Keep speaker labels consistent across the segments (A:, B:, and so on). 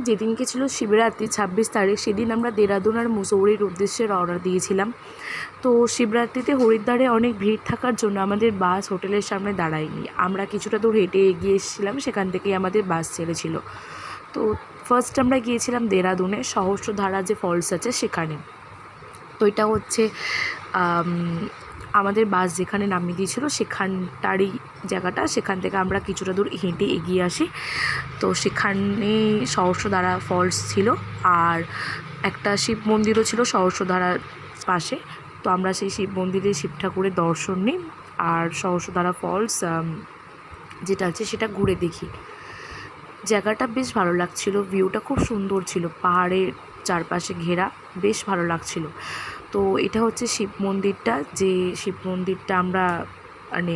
A: যেদিনকে ছিল শিবরাত্রি 26 তারিখ, সেদিন আমরা দেরাদুন আর মুসৌরির উদ্দেশ্যে রওনা দিয়েছিলাম। তো শিবরাত্রিতে হরিদ্বারে অনেক ভিড় থাকার জন্য আমাদের বাস হোটেলের সামনে দাঁড়ায়নি। আমরা কিছুটা দূর হেঁটে এগিয়ে এসেছিলাম, সেখান থেকেই আমাদের বাস ছেড়েছিল। তো ফার্স্ট আমরা গিয়েছিলাম দেরাদুনে, সহস্রধারা যে ফলস আছে সেখানে। তো এটা হচ্ছে আমাদের বাস যেখানে নামিয়ে দিয়েছিল সেখানটারই জায়গাটা। সেখান থেকে আমরা কিছুটা দূর হেঁটে এগিয়ে আসি। তো সেখানে সহস্রধারা ফলস ছিল, আর একটা শিব মন্দিরও ছিল সহস্রধারার পাশে। তো আমরা সেই শিব মন্দিরে শিব ঠাকুরের দর্শন নিই, আর সহস্রধারা ফলস যেটা আছে সেটা ঘুরে দেখি। জায়গাটা বেশ ভালো লাগছিল, ভিউটা খুব সুন্দর ছিল, পাহাড়ের চারপাশে ঘেরা, বেশ ভালো লাগছিল। তো এটা হচ্ছে শিব মন্দিরটা, যে শিব মন্দিরটা আমরা মানে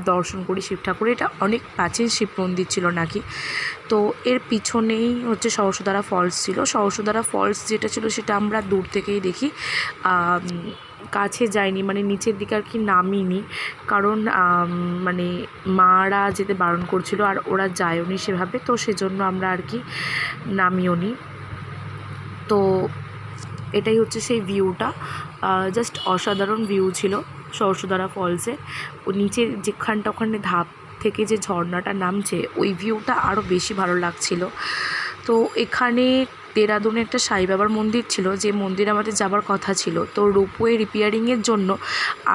A: দর্শন করি শিব ঠাকুরের। এটা অনেক প্রাচীন শিব মন্দির ছিল নাকি। তো এর পিছনেই হচ্ছে সহস্রধারা ফলস ছিল। সহস্রধারা ফলস যেটা ছিল সেটা আমরা দূর থেকেই দেখি, কাছে যাইনি, মানে নিচের দিকে আর কি নামিনি, কারণ মানে মারা যেতে বারণ করছিল আর ওরা যায়ওনি সেভাবে, তো সেজন্য আমরা আর কি নামিও নি। তো এটাই হচ্ছে সেই ভিউটা, জাস্ট অসাধারণ ভিউ ছিল সহস্রধারা ফলসে। ও নিচের যেখানটা ওখানে ধাপ থেকে যে ঝর্ণাটা নামছে, ওই ভিউটা আরও বেশি ভালো লাগছিল। তো এখানে দেরাদুনে একটা সাই বাবার মন্দির ছিল, যে মন্দিরে আমাদের যাবার কথা ছিল। তো রোপওয়ে রিপেয়ারিংয়ের জন্য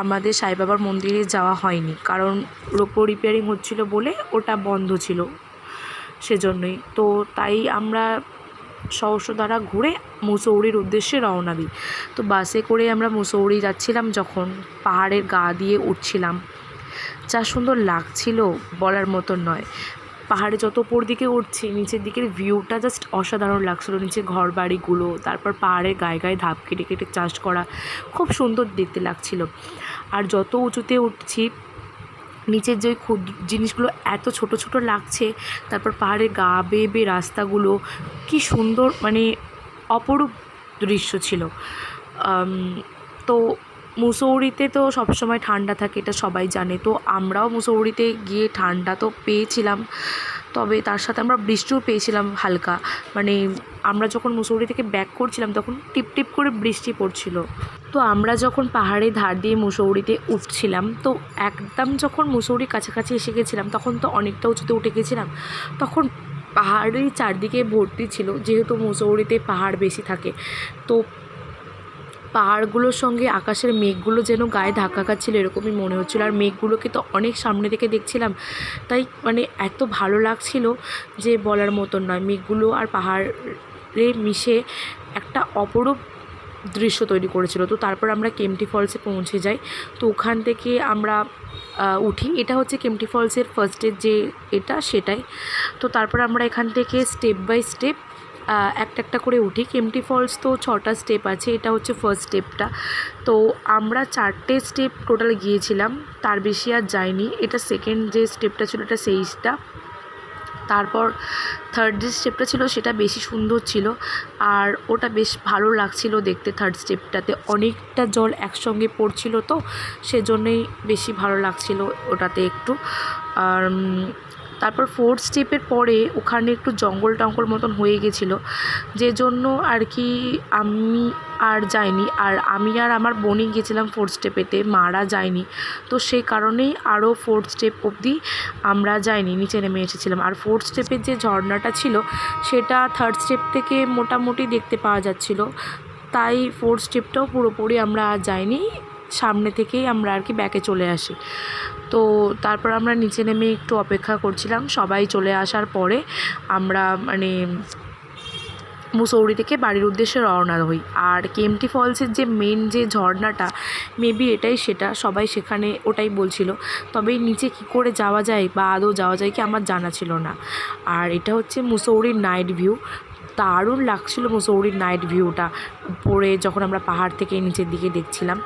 A: আমাদের সাই বাবার মন্দিরে যাওয়া হয়নি, কারণ রোপওয়ে রিপেয়ারিং হচ্ছিল বলে ওটা বন্ধ ছিল, সেজন্যই। তো তাই আমরা সহস্রধারা ঘুরে মুসৌরির উদ্দেশ্যে রওনা দিই। তো বাসে করে আমরা মুসৌরি যাচ্ছিলাম, যখন পাহাড়ের গা দিয়ে উঠছিলাম, যা সুন্দর লাগছিল বলার মতন নয়। পাহাড়ে যত উপর দিকে উঠছি, নিচের দিকের ভিউটা জাস্ট অসাধারণ লাগছিলো। নিচে ঘর বাড়িগুলো, তারপর পাহাড়ের গায়ে গায়ে ধাপ কেটে কেটে চাষ করা, খুব সুন্দর দেখতে লাগছিল। আর যত উঁচুতে উঠছি, নিচের যে জিনিসগুলো এত ছোট ছোট লাগছে, তারপর পাহাড়ের গা বেয়ে বেয়ে রাস্তাগুলো, কি সুন্দর, মানে অপরূপ দৃশ্য ছিল। তো মুসৌরিতে তো সবসময় ঠান্ডা থাকে, এটা সবাই জানে। তো আমরাও মুসৌরিতে গিয়ে ঠান্ডা তো পেয়েছিলাম, তবে তার সাথে আমরা বৃষ্টিও পেয়েছিলাম হালকা। মানে আমরা যখন মুসৌরি থেকে ব্যাক করছিলাম তখন টিপ টিপ করে বৃষ্টি পড়ছিল। তো আমরা যখন পাহাড়ের ধার দিয়ে মুসৌরিতে উঠছিলাম, তো একদম যখন মুসৌরির কাছাকাছি এসে গেছিলাম, তখন তো অনেকটা উঁচুতে উঠে গেছিলাম। তখন পাহাড়ের চারদিকে ভর্তি ছিল, যেহেতু মুসৌরিতে পাহাড় বেশি থাকে, তো পাহাড়গুলোর সঙ্গে আকাশের মেঘগুলো যেন গায়ে ধাক্কা খাচ্ছিল, এরকমই মনে হচ্ছিলো। আর মেঘগুলোকে তো অনেক সামনে থেকে দেখছিলাম, তাই মানে এত ভালো লাগছিল যে বলার মতন নয়। মেঘগুলো আর পাহাড়ে মিশে একটা অপরূপ দৃশ্য তৈরি করেছিল। তো তারপর আমরা কেম্পটি ফলসে পৌঁছে যাই। তো ওখান থেকে আমরা উঠি, এটা হচ্ছে কেম্পটি ফলসের ফার্স্টের যে এটা সেটাই। তো তারপর আমরা এখান থেকে স্টেপ বাই স্টেপ একটা একটা করে উঠি। কেম্পটি ফলস তো 6টা স্টেপ আছে, এটা হচ্ছে ফার্স্ট স্টেপটা। তো আমরা 4টে স্টেপ টোটাল গিয়েছিলাম, তার বেশি আর যাইনি। এটা সেকেন্ড যে স্টেপটা ছিল এটা সেইটা। তারপর থার্ড যে স্টেপটা ছিল সেটা বেশি সুন্দর ছিল, আর ওটা বেশ ভালো লাগছিল দেখতে। থার্ড স্টেপটাতে অনেকটা জল একসঙ্গে পড়ছিল, তো সেজন্যই বেশি ভালো লাগছিল ওটাতে একটু। আর তারপর ফোর্থ স্টেপের পরে ওখানে একটু জঙ্গল টঙ্গল মতন হয়ে গেছিলো, যে জন্য আর কি আমি আর যাইনি। আর আমি আর আমার বোনই গেছিলাম ফোর্থ স্টেপেতে, মারা যায়নি। তো সেই কারণেই আরও ফোর্থ স্টেপ অবধি আমরা যাইনি, নিচে নেমে এসেছিলাম। আর ফোর্থ স্টেপের যে ঝর্ণাটা ছিল সেটা থার্ড স্টেপ থেকে মোটামুটি দেখতে পাওয়া যাচ্ছিলো, তাই ফোর্থ স্টেপটাও পুরোপুরি আমরা আর যাইনি, সামনে থেকেই আমরা আর কি ব্যাকে চলে আসি। তো তারপর আমরা নিচে নেমে একটু অপেক্ষা করছিলাম, সবাই চলে আসার পরে আমরা মানে মুসৌরি থেকে বাড়ির উদ্দেশ্যে রওনা হই। আর কেম্পটি ফলসের যে মেন যে ঝর্ণাটা, মেবি এটাই সেটা, সবাই সেখানে ওটাই বলছিল। তবে নিচে কি করে যাওয়া যায় বা আদৌ যাওয়া যায় কি আমার জানা ছিল না। আর এটা হচ্ছে মুসৌরির নাইট ভিউ, দারুণ লাগছিল মুসৌরির নাইট ভিউটা উপরে যখন আমরা পাহাড় থেকে নিচের দিকে দেখছিলাম।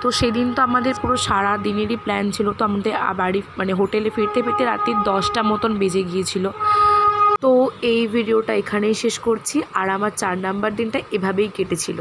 A: তো সেদিন তো আমাদের পুরো সারা দিনেরই প্ল্যান ছিল, তো আমাদের বাড়ি মানে হোটেলে ফিরতে ফিরতে রাত্রি 10টা মতন বেজে গিয়েছিল। তো এই ভিডিওটা এখানেই শেষ করছি। আর আমার 4 নাম্বার দিনটা এভাবেই কেটেছিল।